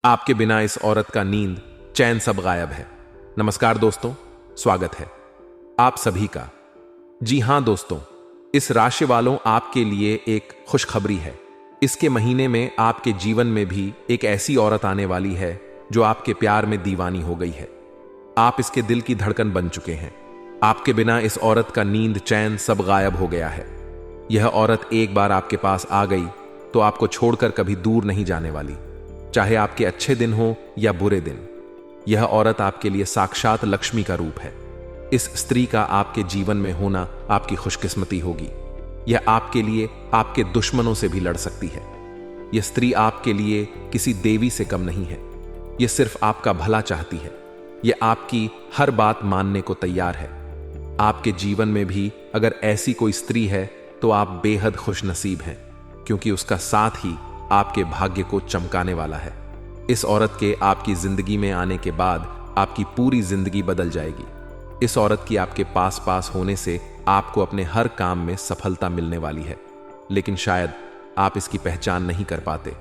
आपके बिना इस औरत का नींद चैन सब गायब है। नमस्कार दोस्तों, स्वागत है आप सभी का। जी हां दोस्तों, इस राशि वालों आपके लिए एक खुशखबरी है। इसके महीने में आपके जीवन में भी एक ऐसी औरत आने वाली है जो आपके प्यार में दीवानी हो गई है। आप इसके दिल की धड़कन बन चुके हैं। आपके बिना इस औरत का नींद चैन सब गायब हो गया है। यह औरत एक बार आपके पास आ गई तो आपको छोड़कर कभी दूर नहीं जाने वाली, चाहे आपके अच्छे दिन हो या बुरे दिन। यह औरत आपके लिए साक्षात लक्ष्मी का रूप है। इस स्त्री का आपके जीवन में होना आपकी खुशकिस्मती होगी। यह आपके लिए आपके दुश्मनों से भी लड़ सकती है। यह स्त्री आपके लिए किसी देवी से कम नहीं है। यह सिर्फ आपका भला चाहती है। यह आपकी हर बात मानने को तैयार है। आपके जीवन में भी अगर ऐसी कोई स्त्री है तो आप बेहद खुशनसीब हैं, क्योंकि उसका साथ ही आपके भाग्य को चमकाने वाला है। इस औरत के आपकी जिंदगी में आने के बाद आपकी पूरी जिंदगी बदल जाएगी। इस औरत की आपके पास होने से आपको अपने हर काम में सफलता मिलने वाली है, लेकिन शायद आप इसकी पहचान नहीं कर पाते,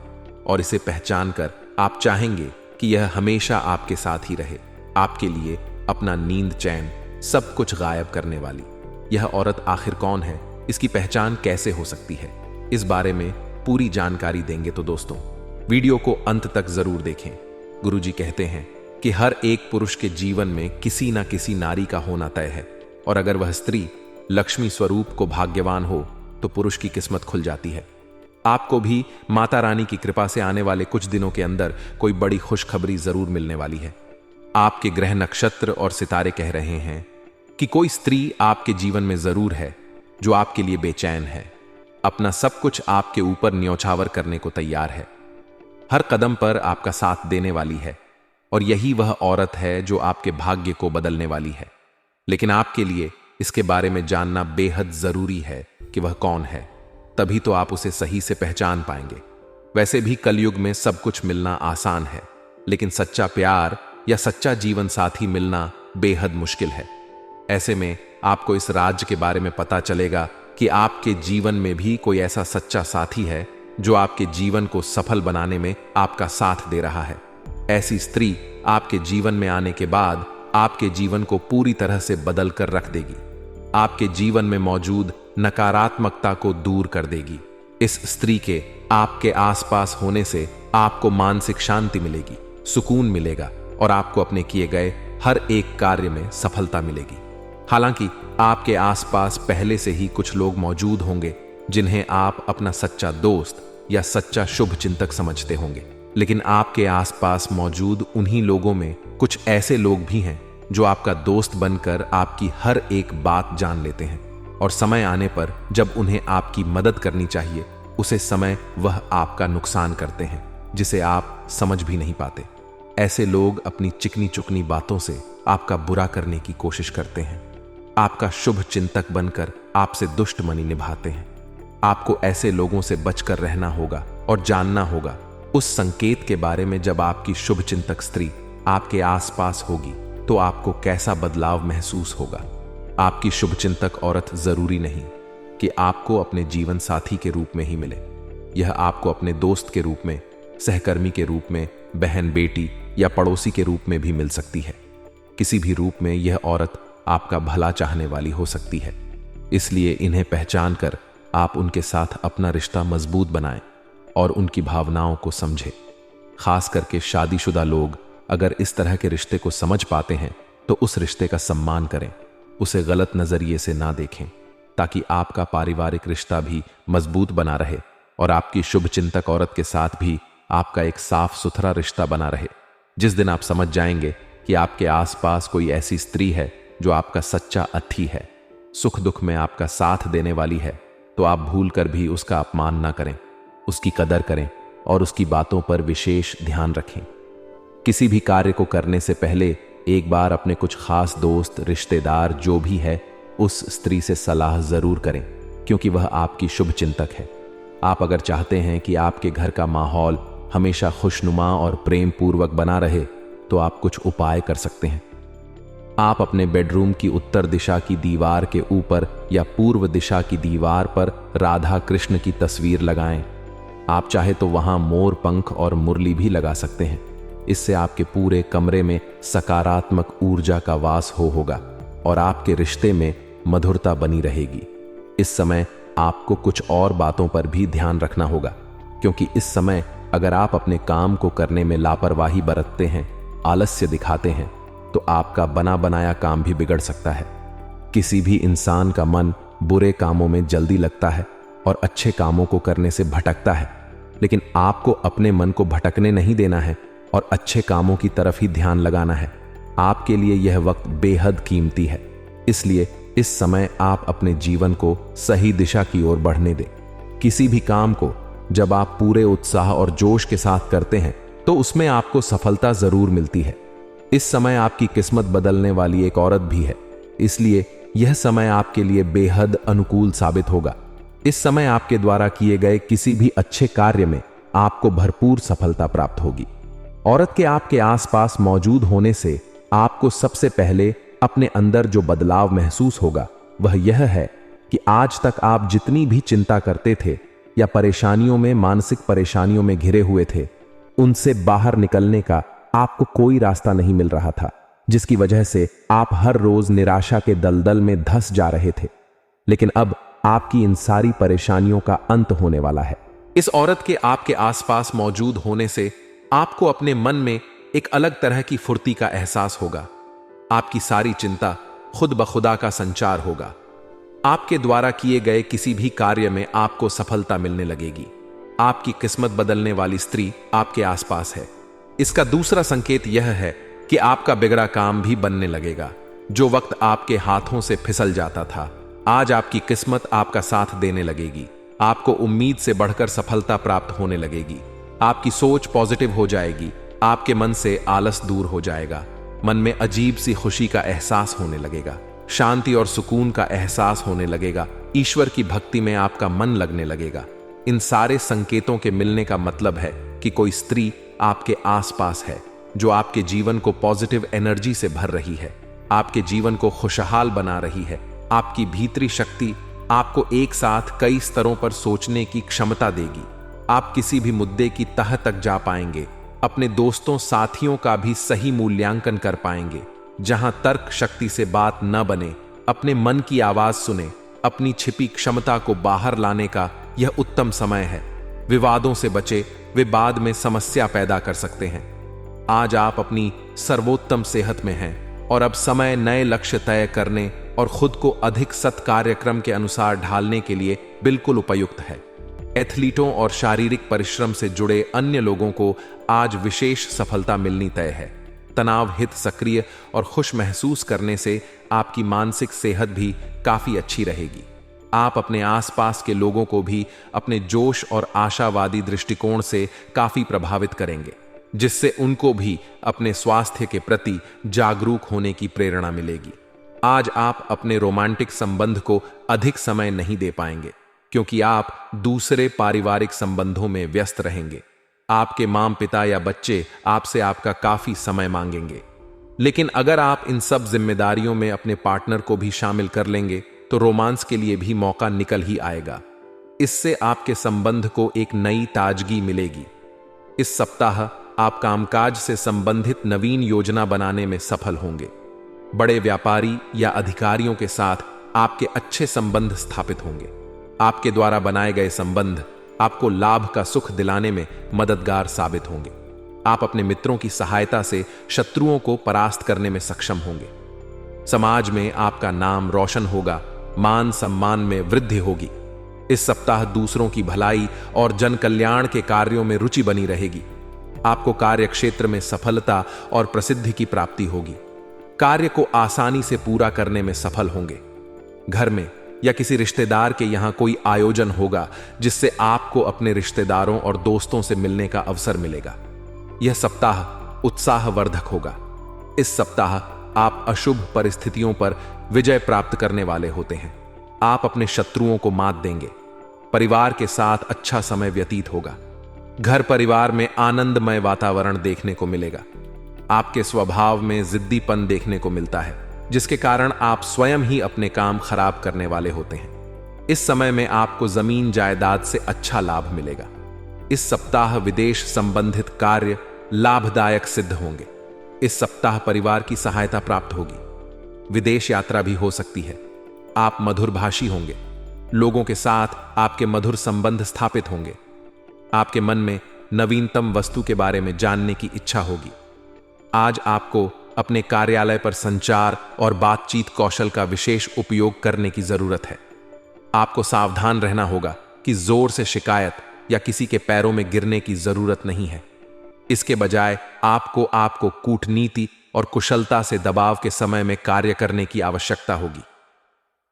और इसे पहचान कर आप चाहेंगे कि यह हमेशा आपके साथ ही रहे, आपके लिए अपना नींद चैन सब कुछ गायब करने वाली। यह औरत आखिर कौन है, इसकी पहचान कैसे हो सकती है, इस बारे में पूरी जानकारी देंगे। तो दोस्तों, वीडियो को अंत तक जरूर देखें। गुरुजी कहते हैं कि हर एक पुरुष के जीवन में किसी ना किसी नारी का होना तय है, और अगर वह स्त्री लक्ष्मी स्वरूप को भाग्यवान हो तो पुरुष की किस्मत खुल जाती है। आपको भी माता रानी की कृपा से आने वाले कुछ दिनों के अंदर कोई बड़ी खुशखबरी जरूर मिलने वाली है। आपके ग्रह नक्षत्र और सितारे कह रहे हैं कि कोई स्त्री आपके जीवन में जरूर है जो आपके लिए बेचैन है, अपना सब कुछ आपके ऊपर न्यौछावर करने को तैयार है, हर कदम पर आपका साथ देने वाली है, और यही वह औरत है जो आपके भाग्य को बदलने वाली है। लेकिन आपके लिए इसके बारे में जानना बेहद जरूरी है कि वह कौन है, तभी तो आप उसे सही से पहचान पाएंगे। वैसे भी कलयुग में सब कुछ मिलना आसान है, लेकिन सच्चा प्यार या सच्चा जीवन साथी मिलना बेहद मुश्किल है। ऐसे में आपको इस राज के बारे में पता चलेगा कि आपके जीवन में भी कोई ऐसा सच्चा साथी है जो आपके जीवन को सफल बनाने में आपका साथ दे रहा है। ऐसी स्त्री आपके जीवन में आने के बाद आपके जीवन को पूरी तरह से बदल कर रख देगी। आपके जीवन में मौजूद नकारात्मकता को दूर कर देगी। इस स्त्री के आपके आसपास होने से आपको मानसिक शांति मिलेगी, सुकून मिलेगा, और आपको अपने किए गए हर एक कार्य में सफलता मिलेगी। हालांकि आपके आसपास पहले से ही कुछ लोग मौजूद होंगे जिन्हें आप अपना सच्चा दोस्त या सच्चा शुभ चिंतक समझते होंगे, लेकिन आपके आसपास मौजूद उन्हीं लोगों में कुछ ऐसे लोग भी हैं जो आपका दोस्त बनकर आपकी हर एक बात जान लेते हैं, और समय आने पर जब उन्हें आपकी मदद करनी चाहिए उसे समय वह आपका नुकसान करते हैं, जिसे आप समझ भी नहीं पाते। ऐसे लोग अपनी चिकनी चुकनी बातों से आपका बुरा करने की कोशिश करते हैं, आपका शुभ चिंतक बनकर आपसे दुश्मनी निभाते हैं। आपको ऐसे लोगों से बचकर रहना होगा और जानना होगा उस संकेत के बारे में जब आपकी शुभ चिंतक स्त्री आपके आसपास होगी तो आपको कैसा बदलाव महसूस होगा। आपकी शुभ चिंतक औरत जरूरी नहीं कि आपको अपने जीवन साथी के रूप में ही मिले। यह आपको अपने दोस्त के रूप में, सहकर्मी के रूप में, बहन बेटी या पड़ोसी के रूप में भी मिल सकती है। किसी भी रूप में यह औरत आपका भला चाहने वाली हो सकती है। इसलिए इन्हें पहचान कर आप उनके साथ अपना रिश्ता मजबूत बनाएं और उनकी भावनाओं को समझें। खास करके शादीशुदा लोग अगर इस तरह के रिश्ते को समझ पाते हैं तो उस रिश्ते का सम्मान करें, उसे गलत नजरिए से ना देखें, ताकि आपका पारिवारिक रिश्ता भी मजबूत बना रहे और आपकी शुभ चिंतक औरत के साथ भी आपका एक साफ सुथरा रिश्ता बना रहे। जिस दिन आप समझ जाएंगे कि आपके आसपास कोई ऐसी स्त्री है जो आपका सच्चा अथी है, सुख दुख में आपका साथ देने वाली है, तो आप भूल कर भी उसका अपमान ना करें, उसकी कदर करें और उसकी बातों पर विशेष ध्यान रखें। किसी भी कार्य को करने से पहले एक बार अपने कुछ खास दोस्त, रिश्तेदार जो भी है, उस स्त्री से सलाह जरूर करें, क्योंकि वह आपकी शुभ चिंतक है। आप अगर चाहते हैं कि आपके घर का माहौल हमेशा खुशनुमा और प्रेम पूर्वक बना रहे तो आप कुछ उपाय कर सकते हैं। आप अपने बेडरूम की उत्तर दिशा की दीवार के ऊपर या पूर्व दिशा की दीवार पर राधा कृष्ण की तस्वीर लगाएं। आप चाहे तो वहां मोर पंख और मुरली भी लगा सकते हैं। इससे आपके पूरे कमरे में सकारात्मक ऊर्जा का वास होगा और आपके रिश्ते में मधुरता बनी रहेगी। इस समय आपको कुछ और बातों पर भी ध्यान रखना होगा, क्योंकि इस समय अगर आप अपने काम को करने में लापरवाही बरतते हैं, आलस्य दिखाते हैं, तो आपका बना बनाया काम भी बिगड़ सकता है। किसी भी इंसान का मन बुरे कामों में जल्दी लगता है और अच्छे कामों को करने से भटकता है, लेकिन आपको अपने मन को भटकने नहीं देना है और अच्छे कामों की तरफ ही ध्यान लगाना है। आपके लिए यह वक्त बेहद कीमती है, इसलिए इस समय आप अपने जीवन को सही दिशा की ओर बढ़ने दें। किसी भी काम को जब आप पूरे उत्साह और जोश के साथ करते हैं तो उसमें आपको सफलता जरूर मिलती है। इस समय आपकी किस्मत बदलने वाली एक औरत भी है, इसलिए यह समय आपके लिए बेहद अनुकूल साबित होगा। इस समय आपके द्वारा किए गए किसी भी अच्छे कार्य में आपको भरपूर सफलता प्राप्त होगी। औरत के आपके आसपास मौजूद होने से आपको सबसे पहले अपने अंदर जो बदलाव महसूस होगा वह यह है कि आज तक आप जितनी भी चिंता करते थे या परेशानियों में, मानसिक परेशानियों में घिरे हुए थे, उनसे बाहर निकलने का आपको कोई रास्ता नहीं मिल रहा था, जिसकी वजह से आप हर रोज निराशा के दलदल में धंस जा रहे थे। लेकिन अब आपकी इन सारी परेशानियों का अंत होने वाला है। इस औरत के आपके आसपास मौजूद होने से आपको अपने मन में एक अलग तरह की फुर्ती का एहसास होगा। आपकी सारी चिंता खुद ब खुदा का संचार होगा। आपके द्वारा किए गए किसी भी कार्य में आपको सफलता मिलने लगेगी। आपकी किस्मत बदलने वाली स्त्री आपके आसपास है। इसका दूसरा संकेत यह है कि आपका बिगड़ा काम भी बनने लगेगा। जो वक्त आपके हाथों से फिसल जाता था, आज आपकी किस्मत आपका साथ देने लगेगी। आपको उम्मीद से बढ़कर सफलता प्राप्त होने लगेगी। आपकी सोच पॉजिटिव हो जाएगी। आपके मन से आलस दूर हो जाएगा। मन में अजीब सी खुशी का एहसास होने लगेगा। शांति और सुकून का एहसास होने लगेगा। ईश्वर की भक्ति में आपका मन लगने लगेगा। इन सारे संकेतों के मिलने का मतलब है कि कोई स्त्री आपके आसपास है जो आपके जीवन को पॉजिटिव एनर्जी से भर रही है, आपके जीवन को खुशहाल बना रही है। आपकी भीतरी शक्ति आपको एक साथ कई स्तरों पर सोचने की क्षमता देगी। आप किसी भी मुद्दे की तह तक जा पाएंगे। अपने दोस्तों साथियों का भी सही मूल्यांकन कर पाएंगे। जहां तर्क शक्ति से बात न बने, अपने मन की आवाज सुने। अपनी छिपी क्षमता को बाहर लाने का यह उत्तम समय है। विवादों से बचे, वे बाद में समस्या पैदा कर सकते हैं। आज आप अपनी सर्वोत्तम सेहत में हैं और अब समय नए लक्ष्य तय करने और खुद को अधिक सत्कार्यक्रम के अनुसार ढालने के लिए बिल्कुल उपयुक्त है। एथलीटों और शारीरिक परिश्रम से जुड़े अन्य लोगों को आज विशेष सफलता मिलनी तय है। तनाव हित सक्रिय और खुश महसूस करने से आपकी मानसिक सेहत भी काफी अच्छी रहेगी। आप अपने आसपास के लोगों को भी अपने जोश और आशावादी दृष्टिकोण से काफी प्रभावित करेंगे, जिससे उनको भी अपने स्वास्थ्य के प्रति जागरूक होने की प्रेरणा मिलेगी। आज आप अपने रोमांटिक संबंध को अधिक समय नहीं दे पाएंगे, क्योंकि आप दूसरे पारिवारिक संबंधों में व्यस्त रहेंगे। आपके माँ पिता या बच्चे आपसे आपका काफी समय मांगेंगे। लेकिन अगर आप इन सब जिम्मेदारियों में अपने पार्टनर को भी शामिल कर लेंगे तो रोमांस के लिए भी मौका निकल ही आएगा। इससे आपके संबंध को एक नई ताजगी मिलेगी। इस सप्ताह आप कामकाज से संबंधित नवीन योजना बनाने में सफल होंगे। बड़े व्यापारी या अधिकारियों के साथ आपके अच्छे संबंध स्थापित होंगे। आपके द्वारा बनाए गए संबंध आपको लाभ का सुख दिलाने में मददगार साबित होंगे। आप अपने मित्रों की सहायता से शत्रुओं को परास्त करने में सक्षम होंगे। समाज में आपका नाम रोशन होगा। मान सम्मान में वृद्धि होगी। इस सप्ताह दूसरों की भलाई और जन कल्याण के कार्यों में रुचि बनी रहेगी। आपको कार्य क्षेत्र में सफलता और प्रसिद्धि की प्राप्ति होगी। कार्य को आसानी से पूरा करने में सफल होंगे। घर में या किसी रिश्तेदार के यहां कोई आयोजन होगा जिससे आपको अपने रिश्तेदारों और दोस्तों से मिलने का अवसर मिलेगा। यह सप्ताह उत्साहवर्धक होगा। इस सप्ताह आप अशुभ परिस्थितियों पर विजय प्राप्त करने वाले होते हैं। आप अपने शत्रुओं को मात देंगे। परिवार के साथ अच्छा समय व्यतीत होगा। घर परिवार में आनंदमय वातावरण देखने को मिलेगा। आपके स्वभाव में जिद्दीपन देखने को मिलता है, जिसके कारण आप स्वयं ही अपने काम खराब करने वाले होते हैं। इस समय में आपको जमीन जायदाद से अच्छा लाभ मिलेगा। इस सप्ताह विदेश संबंधित कार्य लाभदायक सिद्ध होंगे। इस सप्ताह परिवार की सहायता प्राप्त होगी। विदेश यात्रा भी हो सकती है। आप मधुरभाषी होंगे। लोगों के साथ आपके मधुर संबंध स्थापित होंगे। आपके मन में नवीनतम वस्तु के बारे में जानने की इच्छा होगी। आज आपको अपने कार्यालय पर संचार और बातचीत कौशल का विशेष उपयोग करने की जरूरत है। आपको सावधान रहना होगा कि जोर से शिकायत या किसी के पैरों में गिरने की जरूरत नहीं है। इसके बजाय आपको कूटनीति और कुशलता से दबाव के समय में कार्य करने की आवश्यकता होगी।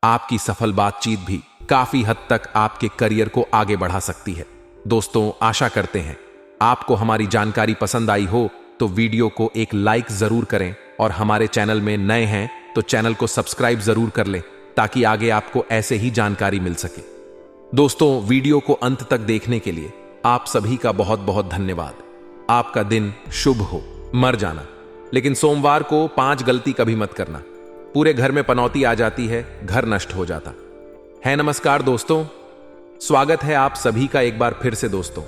आपकी सफल बातचीत भी काफी हद तक आपके करियर को आगे बढ़ा सकती है। दोस्तों, आशा करते हैं आपको हमारी जानकारी पसंद आई हो तो वीडियो को एक लाइक जरूर करें और हमारे चैनल में नए हैं तो चैनल को सब्सक्राइब जरूर कर लें ताकि आगे आपको ऐसे ही जानकारी मिल सके। दोस्तों, वीडियो को अंत तक देखने के लिए आप सभी का बहुत बहुत धन्यवाद। आपका दिन शुभ हो। मर जाना, लेकिन सोमवार को 5 गलती कभी मत करना। पूरे घर में पनौती आ जाती है, घर नष्ट हो जाता है। नमस्कार दोस्तों, स्वागत है आप सभी का एक बार फिर से। दोस्तों,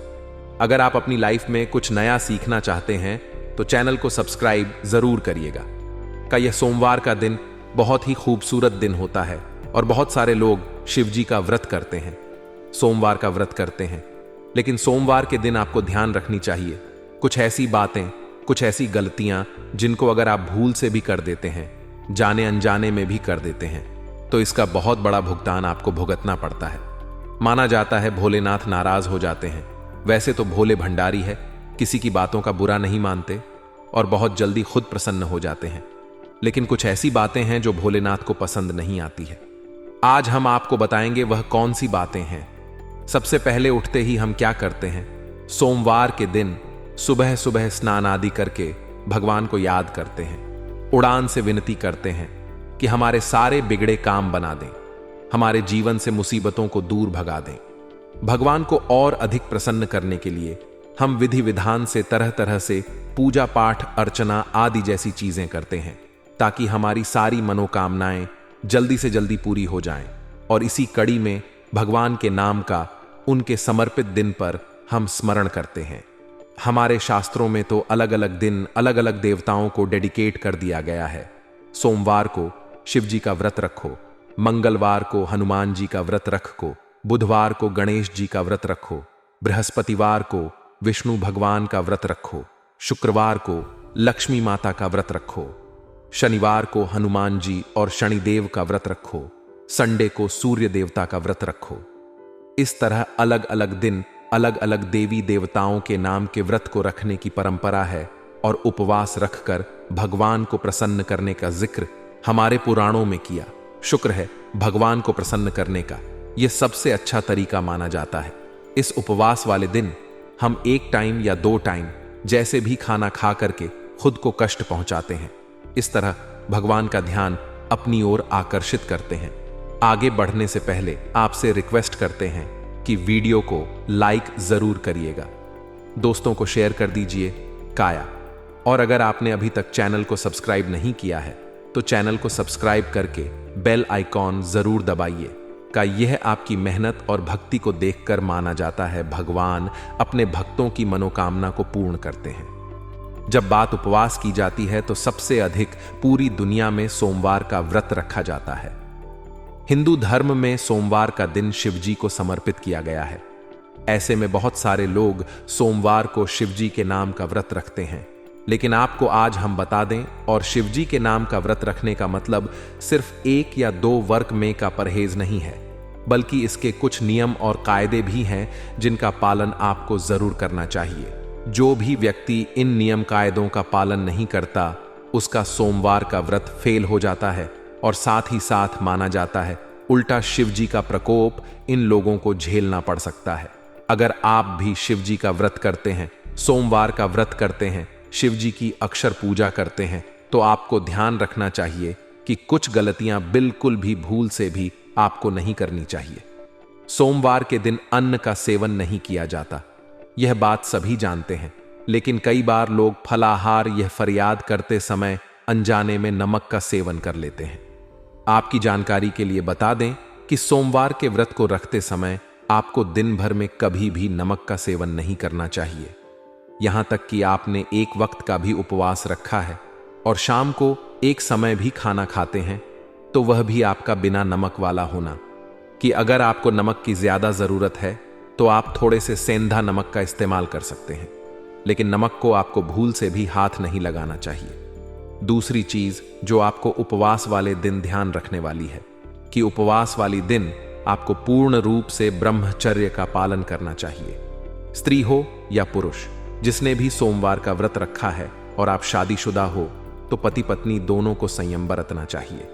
अगर आप अपनी लाइफ में कुछ नया सीखना चाहते हैं तो चैनल को सब्सक्राइब जरूर करिएगा। का यह सोमवार का दिन बहुत ही खूबसूरत दिन होता है और बहुत सारे लोग शिव जी का व्रत करते हैं, सोमवार का व्रत करते हैं। लेकिन सोमवार के दिन आपको ध्यान रखनी चाहिए कुछ ऐसी बातें, कुछ ऐसी गलतियां जिनको अगर आप भूल से भी कर देते हैं, जाने अनजाने में भी कर देते हैं, तो इसका बहुत बड़ा भुगतान आपको भुगतना पड़ता है। माना जाता है भोलेनाथ नाराज हो जाते हैं। वैसे तो भोले भंडारी है, किसी की बातों का बुरा नहीं मानते और बहुत जल्दी खुद प्रसन्न हो जाते हैं। लेकिन कुछ ऐसी बातें हैं जो भोलेनाथ को पसंद नहीं आती है। आज हम आपको बताएंगे वह कौन सी बातें हैं। सबसे पहले उठते ही हम क्या करते हैं? सोमवार के दिन सुबह सुबह स्नान आदि करके भगवान को याद करते हैं, उड़ान से विनती करते हैं कि हमारे सारे बिगड़े काम बना दें, हमारे जीवन से मुसीबतों को दूर भगा दें। भगवान को और अधिक प्रसन्न करने के लिए हम विधि विधान से तरह तरह से पूजा पाठ, अर्चना आदि जैसी चीजें करते हैं ताकि हमारी सारी मनोकामनाएं जल्दी से जल्दी पूरी हो जाएं। और इसी कड़ी में भगवान के नाम का उनके समर्पित दिन पर हम स्मरण करते हैं। हमारे शास्त्रों में तो अलग अलग दिन अलग अलग देवताओं को डेडिकेट कर दिया गया है। सोमवार को शिव जी का व्रत रखो, मंगलवार को हनुमान जी का व्रत रखो, बुधवार को गणेश जी का व्रत रखो, बृहस्पतिवार को विष्णु भगवान का व्रत रखो, शुक्रवार को लक्ष्मी माता का व्रत रखो, शनिवार को हनुमान जी और शनिदेव का व्रत रखो, संडे को सूर्य देवता का व्रत रखो। इस तरह अलग अलग दिन अलग अलग देवी देवताओं के नाम के व्रत को रखने की परंपरा है और उपवास रखकर भगवान को प्रसन्न करने का जिक्र हमारे पुराणों में किया। शुक्र है भगवान को प्रसन्न करने का यह सबसे अच्छा तरीका माना जाता है। इस उपवास वाले दिन हम 1 टाइम या 2 टाइम जैसे भी खाना खा करके खुद को कष्ट पहुंचाते हैं। इस तरह भगवान का ध्यान अपनी ओर आकर्षित करते हैं। आगे बढ़ने से पहले आपसे रिक्वेस्ट करते हैं कि वीडियो को लाइक जरूर करिएगा, दोस्तों को शेयर कर दीजिए काया। और अगर आपने अभी तक चैनल को सब्सक्राइब नहीं किया है तो चैनल को सब्सक्राइब करके बेल आइकॉन जरूर दबाइए। का यह आपकी मेहनत और भक्ति को देखकर माना जाता है भगवान अपने भक्तों की मनोकामना को पूर्ण करते हैं। जब बात उपवास की जाती है तो सबसे अधिक पूरी दुनिया में सोमवार का व्रत रखा जाता है। हिंदू धर्म में सोमवार का दिन शिवजी को समर्पित किया गया है। ऐसे में बहुत सारे लोग सोमवार को शिवजी के नाम का व्रत रखते हैं। लेकिन आपको आज हम बता दें, और शिवजी के नाम का व्रत रखने का मतलब सिर्फ 1 या 2 वर्क में का परहेज नहीं है, बल्कि इसके कुछ नियम और कायदे भी हैं जिनका पालन आपको जरूर करना चाहिए। जो भी व्यक्ति इन नियम कायदों का पालन नहीं करता उसका सोमवार का व्रत फेल हो जाता है और साथ ही साथ माना जाता है उल्टा शिवजी का प्रकोप इन लोगों को झेलना पड़ सकता है। अगर आप भी शिवजी का व्रत करते हैं, सोमवार का व्रत करते हैं, शिवजी की अक्षर पूजा करते हैं, तो आपको ध्यान रखना चाहिए कि कुछ गलतियां बिल्कुल भी भूल से भी आपको नहीं करनी चाहिए। सोमवार के दिन अन्न का सेवन नहीं किया जाता, यह बात सभी जानते हैं, लेकिन कई बार लोग फलाहार यह फरियाद करते समय अनजाने में नमक का सेवन कर लेते हैं। आपकी जानकारी के लिए बता दें कि सोमवार के व्रत को रखते समय आपको दिन भर में कभी भी नमक का सेवन नहीं करना चाहिए। यहां तक कि आपने एक वक्त का भी उपवास रखा है और शाम को एक समय भी खाना खाते हैं, तो वह भी आपका बिना नमक वाला होना, कि अगर आपको नमक की ज्यादा जरूरत है तो आप थोड़े से सेंधा नमक का इस्तेमाल कर सकते हैं, लेकिन नमक को आपको भूल से भी हाथ नहीं लगाना चाहिए। दूसरी चीज जो आपको उपवास वाले दिन ध्यान रखने वाली है कि उपवास वाली दिन आपको पूर्ण रूप से ब्रह्मचर्य का पालन करना चाहिए। स्त्री हो या पुरुष, जिसने भी सोमवार का व्रत रखा है और आप शादीशुदा हो तो पति पत्नी दोनों को संयम बरतना चाहिए।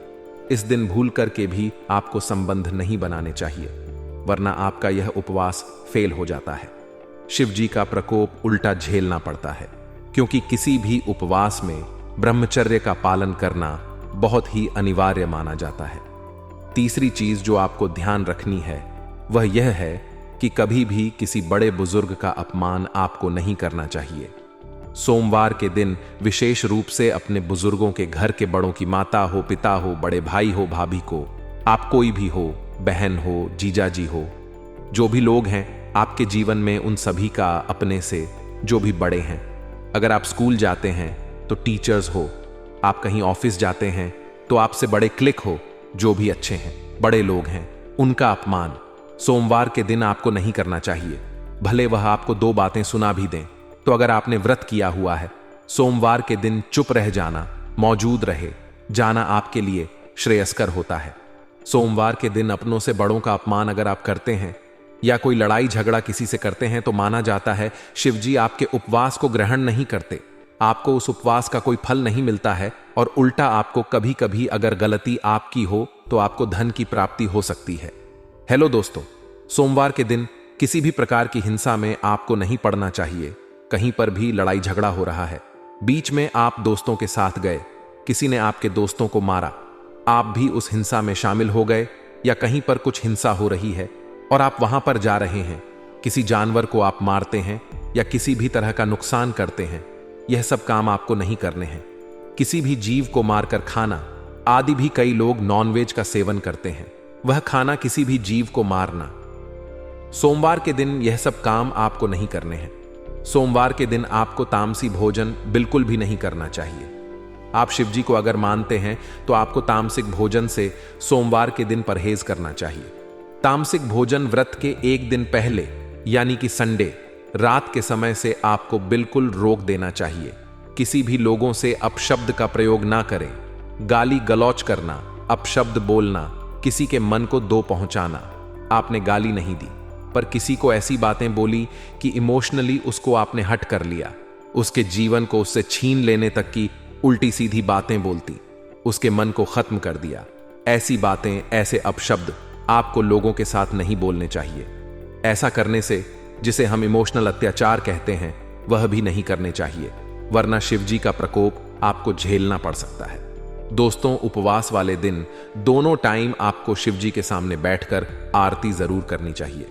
इस दिन भूल करके भी आपको संबंध नहीं बनाने चाहिए, वरना आपका यह उपवास फेल हो जाता है। शिव जी का प्रकोप उल्टा झेलना पड़ता है, क्योंकि किसी भी उपवास में ब्रह्मचर्य का पालन करना बहुत ही अनिवार्य माना जाता है। तीसरी चीज जो आपको ध्यान रखनी है वह यह है कि कभी भी किसी बड़े बुजुर्ग का अपमान आपको नहीं करना चाहिए। सोमवार के दिन विशेष रूप से अपने बुजुर्गों के घर के बड़ों की माता हो, पिता हो, बड़े भाई हो, भाभी को, आप कोई भी हो, बहन हो, जीजा जी हो, जो भी लोग हैं आपके जीवन में, उन सभी का अपने से जो भी बड़े हैं, अगर आप स्कूल जाते हैं तो टीचर्स हो, आप कहीं ऑफिस जाते हैं तो आपसे बड़े क्लिक हो, जो भी अच्छे हैं, बड़े लोग हैं, उनका अपमान सोमवार के दिन आपको नहीं करना चाहिए। भले वह आपको 2 बातें सुना भी दें, तो अगर आपने व्रत किया हुआ है, सोमवार के दिन चुप रह जाना, मौजूद रहे जाना आपके लिए श्रेयस्कर होता है। सोमवार के दिन अपनों से बड़ों का अपमान अगर आप करते हैं या कोई लड़ाई झगड़ा किसी से करते हैं तो माना जाता है शिवजी आपके उपवास को ग्रहण नहीं करते, आपको उस उपवास का कोई फल नहीं मिलता है, और उल्टा आपको कभी कभी अगर गलती आपकी हो तो आपको धन की प्राप्ति हो सकती है। हेलो दोस्तों, सोमवार के दिन किसी भी प्रकार की हिंसा में आपको नहीं पड़ना चाहिए। कहीं पर भी लड़ाई झगड़ा हो रहा है, बीच में आप दोस्तों के साथ गए, किसी ने आपके दोस्तों को मारा, आप भी उस हिंसा में शामिल हो गए, या कहीं पर कुछ हिंसा हो रही है और आप वहां पर जा रहे हैं, किसी जानवर को आप मारते हैं या किसी भी तरह का नुकसान करते हैं, यह सब काम आपको नहीं करने हैं। किसी भी जीव को मारकर खाना आदि भी कई लोग नॉनवेज का सेवन करते हैं, वह खाना किसी भी जीव को मारना। सोमवार के दिन यह सब काम आपको नहीं करने हैं। सोमवार के दिन आपको तामसी भोजन बिल्कुल भी नहीं करना चाहिए। आप शिवजी को अगर मानते हैं तो आपको तामसिक भोजन से सोमवार के दिन परहेज करना चाहिए। तामसिक भोजन व्रत के एक दिन पहले यानी कि संडे रात के समय से आपको बिल्कुल रोक देना चाहिए। किसी भी लोगों से अपशब्द का प्रयोग ना करें। गाली गलौच करना, अपशब्द बोलना, किसी के मन को दो पहुंचाना। आपने गाली नहीं दी पर किसी को ऐसी बातें बोली कि इमोशनली उसको आपने हट कर लिया, उसके जीवन को उससे छीन लेने तक की उल्टी सीधी बातें बोलती, उसके मन को खत्म कर दिया। ऐसी बातें, ऐसे अपशब्द आपको लोगों के साथ नहीं बोलने चाहिए। ऐसा करने से, जिसे हम इमोशनल अत्याचार कहते हैं, वह भी नहीं करने चाहिए, वरना शिवजी का प्रकोप आपको झेलना पड़ सकता है। दोस्तों, उपवास वाले दिन दोनों टाइम आपको शिवजी के सामने बैठकर आरती जरूर करनी चाहिए।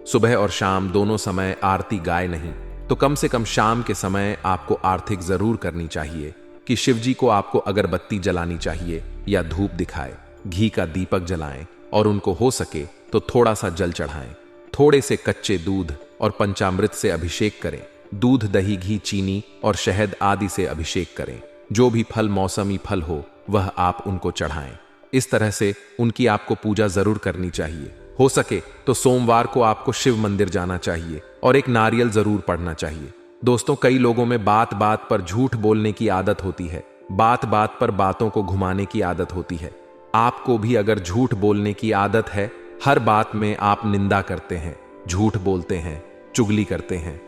सुबह और शाम दोनों समय आरती गाए नहीं तो कम से कम शाम के समय आपको आरती जरूर करनी चाहिए कि शिवजी को आपको अगरबत्ती जलानी चाहिए या धूप दिखाए, घी का दीपक जलाएं और उनको हो सके तो थोड़ा सा जल चढ़ाएं। थोड़े से कच्चे दूध और पंचामृत से अभिषेक करें। दूध, दही, घी, चीनी और शहद आदि से अभिषेक करें। जो भी फल, मौसमी फल हो वह आप उनको चढ़ाएं। इस तरह से उनकी आपको पूजा जरूर करनी चाहिए। हो सके तो सोमवार को आपको शिव मंदिर जाना चाहिए और एक नारियल जरूर पढ़ना चाहिए। दोस्तों, कई लोगों में बात बात पर झूठ बोलने की आदत होती है, बात बात पर बातों को घुमाने की आदत होती है। आपको भी अगर झूठ बोलने की आदत है, हर बात में आप निंदा करते हैं, झूठ बोलते हैं, चुगली करते हैं,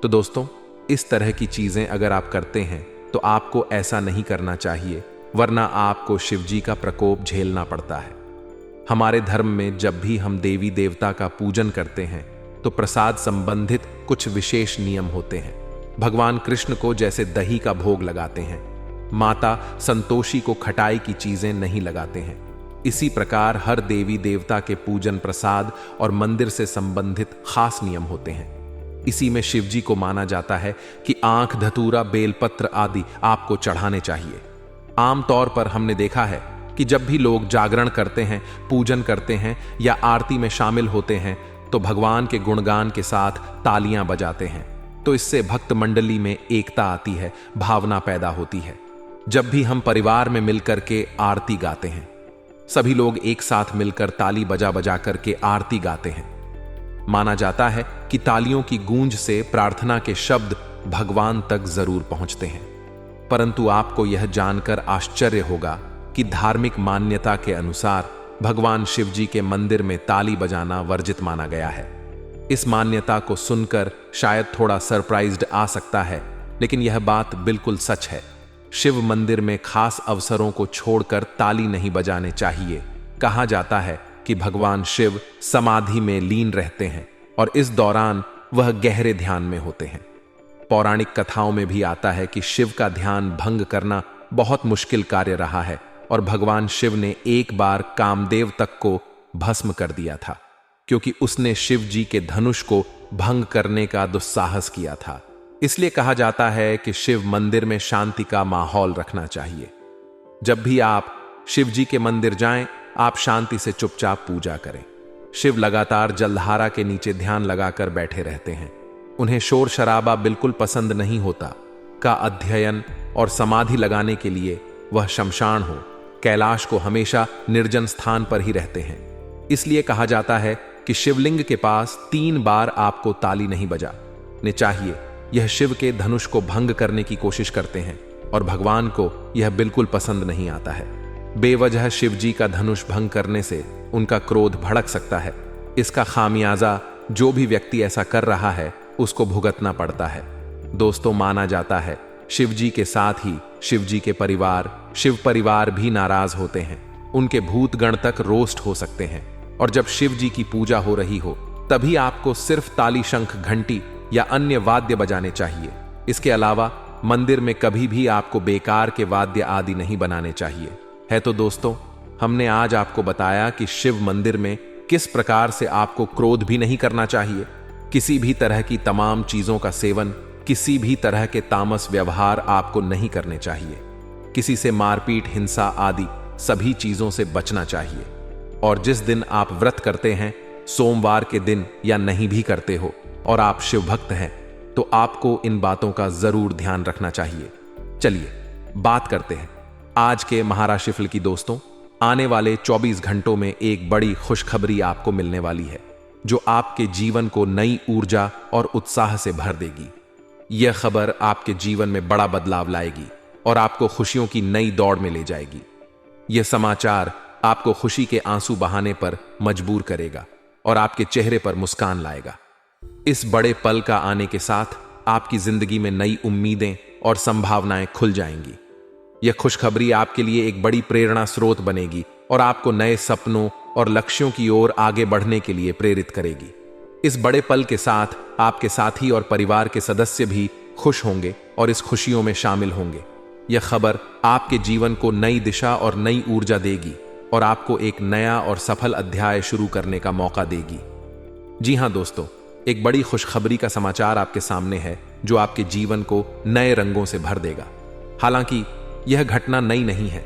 तो दोस्तों इस तरह की चीजें अगर आप करते हैं तो आपको ऐसा नहीं करना चाहिए, वरना आपको शिवजी का प्रकोप झेलना पड़ता है। हमारे धर्म में जब भी हम देवी देवता का पूजन करते हैं तो प्रसाद संबंधित कुछ विशेष नियम होते हैं। भगवान कृष्ण को जैसे दही का भोग लगाते हैं, माता संतोषी को खटाई की चीजें नहीं लगाते हैं, इसी प्रकार हर देवी देवता के पूजन, प्रसाद और मंदिर से संबंधित खास नियम होते हैं। इसी में शिवजी को माना जाता है कि आंख, धतूरा, बेलपत्र आदि आपको चढ़ाने चाहिए। आमतौर पर हमने देखा है कि जब भी लोग जागरण करते हैं, पूजन करते हैं या आरती में शामिल होते हैं तो भगवान के गुणगान के साथ तालियां बजाते हैं। तो इससे भक्त मंडली में एकता आती है, भावना पैदा होती है। जब भी हम परिवार में मिलकर के आरती गाते हैं, सभी लोग एक साथ मिलकर ताली बजा बजा करके आरती गाते हैं। माना जाता है कि तालियों की गूंज से प्रार्थना के शब्द भगवान तक जरूर पहुंचते हैं। परंतु आपको यह जानकर आश्चर्य होगा कि धार्मिक मान्यता के अनुसार भगवान शिव जी के मंदिर में ताली बजाना वर्जित माना गया है। इस मान्यता को सुनकर शायद थोड़ा सरप्राइज्ड आ सकता है, लेकिन यह बात बिल्कुल सच है। शिव मंदिर में खास अवसरों को छोड़कर ताली नहीं बजाने चाहिए। कहा जाता है कि भगवान शिव समाधि में लीन रहते हैं और इस दौरान वह गहरे ध्यान में होते हैं। पौराणिक कथाओं में भी आता है कि शिव का ध्यान भंग करना बहुत मुश्किल कार्य रहा है और भगवान शिव ने एक बार कामदेव तक को भस्म कर दिया था, क्योंकि उसने शिव जी के धनुष को भंग करने का दुस्साहस किया था। इसलिए कहा जाता है कि शिव मंदिर में शांति का माहौल रखना चाहिए। जब भी आप शिव जी के मंदिर जाएं, आप शांति से चुपचाप पूजा करें। शिव लगातार जलधारा के नीचे ध्यान लगाकर बैठे रहते हैं। उन्हें शोर शराबा बिल्कुल पसंद नहीं होता। का अध्ययन और समाधि लगाने के लिए वह शमशान हो, कैलाश को हमेशा निर्जन स्थान पर ही रहते हैं। इसलिए कहा जाता है कि शिवलिंग के पास 3 बार आपको ताली नहीं बजाने चाहिए। यह शिव के धनुष को भंग करने की कोशिश करते हैं और भगवान को यह बिल्कुल पसंद नहीं आता है। बेवजह शिव जी का धनुष भंग करने से उनका क्रोध भड़क सकता है। इसका खामियाजा जो भी व्यक्ति ऐसा कर रहा है उसको भुगतना पड़ता है। दोस्तों, माना जाता है शिव जी के साथ ही शिव जी के परिवार, शिव परिवार भी नाराज होते हैं। उनके भूतगण तक रोस्ट हो सकते हैं। और जब शिव जी की पूजा हो रही हो तभी आपको सिर्फ ताली, शंख, घंटी या अन्य वाद्य बजाने चाहिए। इसके अलावा मंदिर में कभी भी आपको बेकार के वाद्य आदि नहीं बनाने चाहिए। है तो दोस्तों, हमने आज आपको बताया कि शिव मंदिर में किस प्रकार से आपको क्रोध भी नहीं करना चाहिए, किसी भी तरह की तमाम चीजों का सेवन, किसी भी तरह के तामस व्यवहार आपको नहीं करने चाहिए। किसी से मारपीट, हिंसा आदि सभी चीजों से बचना चाहिए। और जिस दिन आप व्रत करते हैं, सोमवार के दिन या नहीं भी करते हो और आप शिव भक्त हैं, तो आपको इन बातों का जरूर ध्यान रखना चाहिए। चलिए बात करते हैं आज के महाराशिफल की। दोस्तों, आने वाले 24 घंटों में एक बड़ी खुशखबरी आपको मिलने वाली है, जो आपके जीवन को नई ऊर्जा और उत्साह से भर देगी। यह खबर आपके जीवन में बड़ा बदलाव लाएगी और आपको खुशियों की नई दौड़ में ले जाएगी। यह समाचार आपको खुशी के आंसू बहाने पर मजबूर करेगा और आपके चेहरे पर मुस्कान लाएगा। इस बड़े पल का आने के साथ आपकी जिंदगी में नई उम्मीदें और संभावनाएं खुल जाएंगी। यह खुशखबरी आपके लिए एक बड़ी प्रेरणा स्रोत बनेगी और आपको नए सपनों और लक्ष्यों की ओर आगे बढ़ने के लिए प्रेरित करेगी। इस बड़े पल के साथ आपके साथी और परिवार के सदस्य भी खुश होंगे और इस खुशियों में शामिल होंगे। यह खबर आपके जीवन को नई दिशा और नई ऊर्जा देगी और आपको एक नया और सफल अध्याय शुरू करने का मौका देगी। जी हां दोस्तों, एक बड़ी खुशखबरी का समाचार आपके सामने है जो आपके जीवन को नए रंगों से भर देगा। हालांकि यह घटना नई नहीं है।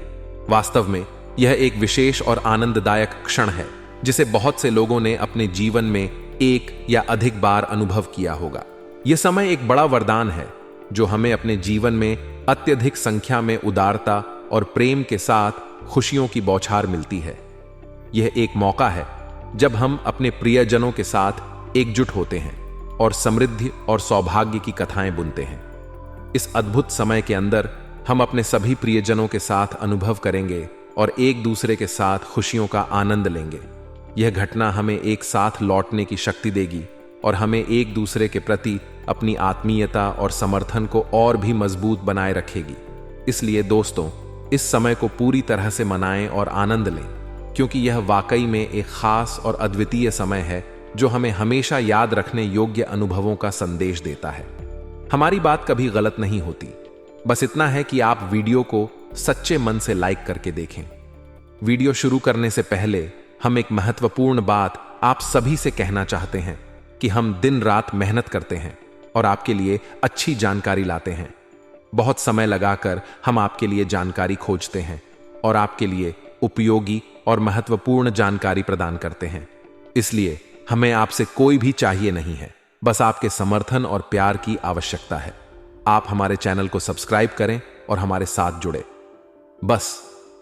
वास्तव में यह एक विशेष और आनंददायक क्षण है जिसे बहुत से लोगों ने अपने जीवन में एक या अधिक बार अनुभव किया होगा। यह समय एक बड़ा वरदान है जो हमें अपने जीवन में अत्यधिक संख्या में उदारता और प्रेम के साथ खुशियों की बौछार मिलती है। यह एक मौका है जब हम अपने प्रियजनों के साथ एकजुट होते हैं और समृद्धि और सौभाग्य की कथाएं बुनते हैं। इस अद्भुत समय के अंदर हम अपने सभी प्रियजनों के साथ अनुभव करेंगे और एक दूसरे के साथ खुशियों का आनंद लेंगे। यह घटना हमें एक साथ लौटने की शक्ति देगी और हमें एक दूसरे के प्रति अपनी आत्मीयता और समर्थन को और भी मजबूत बनाए रखेगी। इसलिए दोस्तों, इस समय को पूरी तरह से मनाएं और आनंद लें, क्योंकि यह वाकई में एक खास और अद्वितीय समय है जो हमें हमेशा याद रखने योग्य अनुभवों का संदेश देता है। हमारी बात कभी गलत नहीं होती, बस इतना है कि आप वीडियो को सच्चे मन से लाइक करके देखें। वीडियो शुरू करने से पहले हम एक महत्वपूर्ण बात आप सभी से कहना चाहते हैं कि हम दिन रात मेहनत करते हैं और आपके लिए अच्छी जानकारी लाते हैं। बहुत समय लगाकर हम आपके लिए जानकारी खोजते हैं और आपके लिए उपयोगी और महत्वपूर्ण जानकारी प्रदान करते हैं। इसलिए हमें आपसे कोई भी चाहिए नहीं है, बस आपके समर्थन और प्यार की आवश्यकता है। आप हमारे चैनल को सब्सक्राइब करें और हमारे साथ जुड़े। बस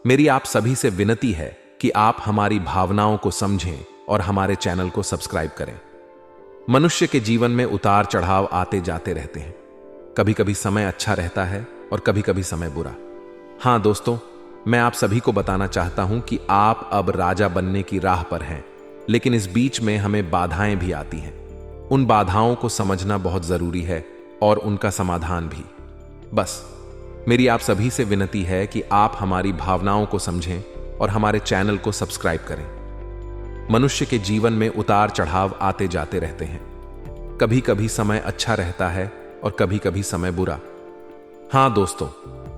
मेरी आप सभी से विनती है कि आप हमारी भावनाओं को समझें और हमारे चैनल को सब्सक्राइब करें। मनुष्य के जीवन में उतार चढ़ाव आते जाते रहते हैं। कभी कभी समय अच्छा रहता है और कभी कभी समय बुरा। हाँ दोस्तों, मैं आप सभी को बताना चाहता हूं कि आप अब राजा बनने की राह पर हैं, लेकिन इस बीच में हमें बाधाएं भी आती हैं। उन बाधाओं को समझना बहुत जरूरी है और उनका समाधान भी। बस मेरी आप सभी से विनती है कि आप हमारी भावनाओं को समझें और हमारे चैनल को सब्सक्राइब करें। मनुष्य के जीवन में उतार चढ़ाव आते जाते रहते हैं। कभी कभी समय अच्छा रहता है और कभी कभी समय बुरा। हाँ दोस्तों,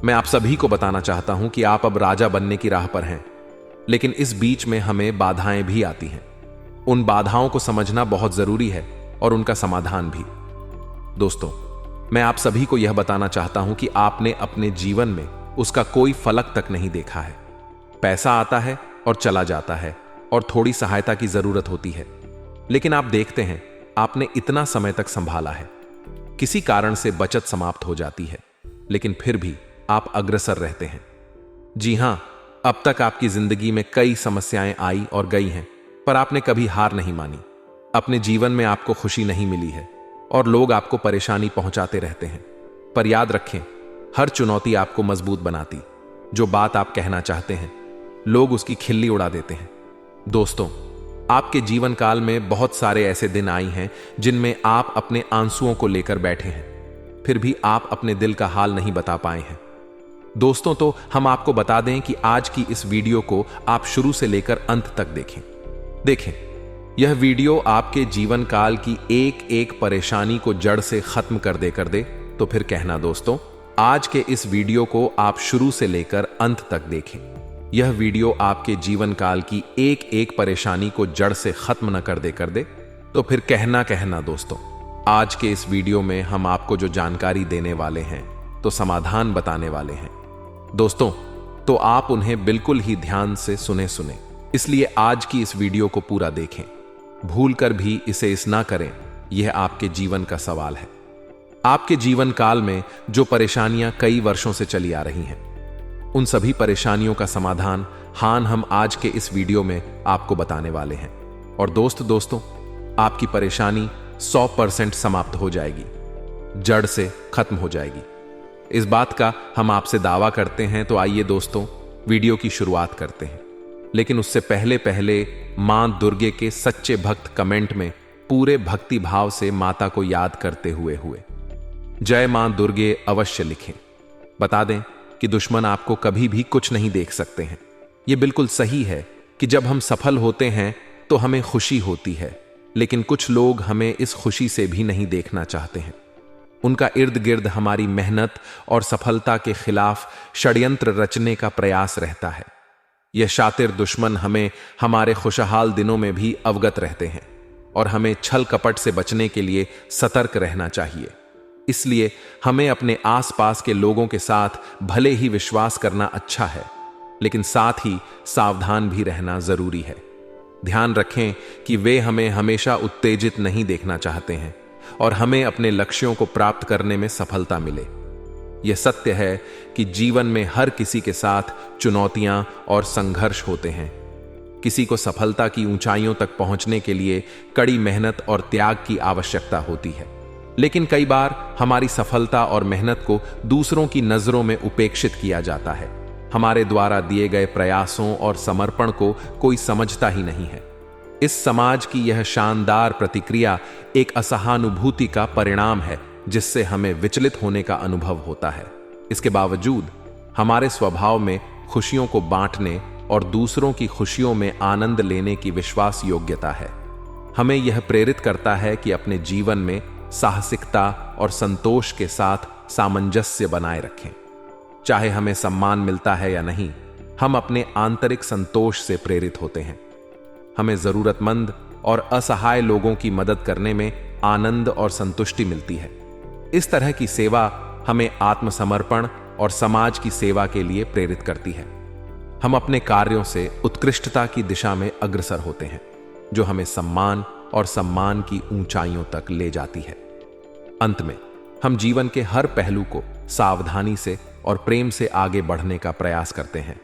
मैं आप सभी को बताना चाहता हूं कि आप अब राजा बनने की राह पर हैं, लेकिन इस बीच में हमें बाधाएं भी आती हैं। उन बाधाओं को समझना बहुत जरूरी है और उनका समाधान भी। दोस्तों, मैं आप सभी को यह बताना चाहता हूं कि आपने अपने जीवन में उसका कोई फलक तक नहीं देखा है। पैसा आता है और चला जाता है और थोड़ी सहायता की जरूरत होती है, लेकिन आप देखते हैं आपने इतना समय तक संभाला है। किसी कारण से बचत समाप्त हो जाती है, लेकिन फिर भी आप अग्रसर रहते हैं। जी हां, अब तक आपकी जिंदगी में कई समस्याएं आई और गई हैं, पर आपने कभी हार नहीं मानी। अपने जीवन में आपको खुशी नहीं मिली है और लोग आपको परेशानी पहुंचाते रहते हैं, पर याद रखें, हर चुनौती आपको मजबूत बनाती। जो बात आप कहना चाहते हैं, लोग उसकी खिल्ली उड़ा देते हैं। दोस्तों, आपके जीवन काल में बहुत सारे ऐसे दिन आए हैं जिनमें आप अपने आंसुओं को लेकर बैठे हैं, फिर भी आप अपने दिल का हाल नहीं बता पाए हैं। दोस्तों, तो हम आपको बता दें कि आज की इस वीडियो को आप शुरू से लेकर अंत तक देखें। यह वीडियो आपके जीवन काल की एक एक परेशानी को जड़ से खत्म कर दे तो फिर कहना दोस्तों, आज के इस वीडियो को आप शुरू से लेकर अंत तक देखें। यह वीडियो आपके जीवन काल की एक एक परेशानी को जड़ से खत्म न कर दे तो फिर कहना दोस्तों, आज के इस वीडियो में हम आपको जो जानकारी देने वाले हैं तो समाधान बताने वाले हैं। दोस्तों, तो आप उन्हें बिल्कुल ही ध्यान से सुने, इसलिए आज की इस वीडियो को पूरा देखें। भूलकर भी इसे इस ना करें, यह आपके जीवन का सवाल है। आपके जीवन काल में जो परेशानियां कई वर्षों से चली आ रही हैं, उन सभी परेशानियों का समाधान हम आज के इस वीडियो में आपको बताने वाले हैं। और दोस्तों, आपकी परेशानी 100% समाप्त हो जाएगी, जड़ से खत्म हो जाएगी। इस बात का हम आपसे दावा करते हैं। तो आइए दोस्तों, वीडियो की शुरुआत करते हैं, लेकिन उससे पहले मां दुर्गे के सच्चे भक्त कमेंट में पूरे भक्ति भाव से माता को याद करते हुए जय मां दुर्गे अवश्य लिखें। बता दें कि दुश्मन आपको कभी भी कुछ नहीं देख सकते हैं। यह बिल्कुल सही है कि जब हम सफल होते हैं तो हमें खुशी होती है, लेकिन कुछ लोग हमें इस खुशी से भी नहीं देखना चाहते हैं। उनका इर्द गिर्द हमारी मेहनत और सफलता के खिलाफ षड्यंत्र रचने का प्रयास रहता है। यह शातिर दुश्मन हमें हमारे खुशहाल दिनों में भी अवगत रहते हैं और हमें छल कपट से बचने के लिए सतर्क रहना चाहिए। इसलिए हमें अपने आसपास के लोगों के साथ भले ही विश्वास करना अच्छा है, लेकिन साथ ही सावधान भी रहना जरूरी है। ध्यान रखें कि वे हमें हमेशा उत्तेजित नहीं देखना चाहते हैं और हमें अपने लक्ष्यों को प्राप्त करने में सफलता मिले। यह सत्य है कि जीवन में हर किसी के साथ चुनौतियां और संघर्ष होते हैं। किसी को सफलता की ऊंचाइयों तक पहुंचने के लिए कड़ी मेहनत और त्याग की आवश्यकता होती है, लेकिन कई बार हमारी सफलता और मेहनत को दूसरों की नजरों में उपेक्षित किया जाता है। हमारे द्वारा दिए गए प्रयासों और समर्पण को कोई समझता ही नहीं है। इस समाज की यह शानदार प्रतिक्रिया एक असहानुभूति का परिणाम है, जिससे हमें विचलित होने का अनुभव होता है। इसके बावजूद हमारे स्वभाव में खुशियों को बांटने और दूसरों की खुशियों में आनंद लेने की विश्वास योग्यता है। हमें यह प्रेरित करता है कि अपने जीवन में साहसिकता और संतोष के साथ सामंजस्य बनाए रखें। चाहे हमें सम्मान मिलता है या नहीं, हम अपने आंतरिक संतोष से प्रेरित होते हैं। हमें जरूरतमंद और असहाय लोगों की मदद करने में आनंद और संतुष्टि मिलती है। इस तरह की सेवा हमें आत्मसमर्पण और समाज की सेवा के लिए प्रेरित करती है। हम अपने कार्यों से उत्कृष्टता की दिशा में अग्रसर होते हैं, जो हमें सम्मान और सम्मान की ऊंचाइयों तक ले जाती है। अंत में हम जीवन के हर पहलू को सावधानी से और प्रेम से आगे बढ़ने का प्रयास करते हैं।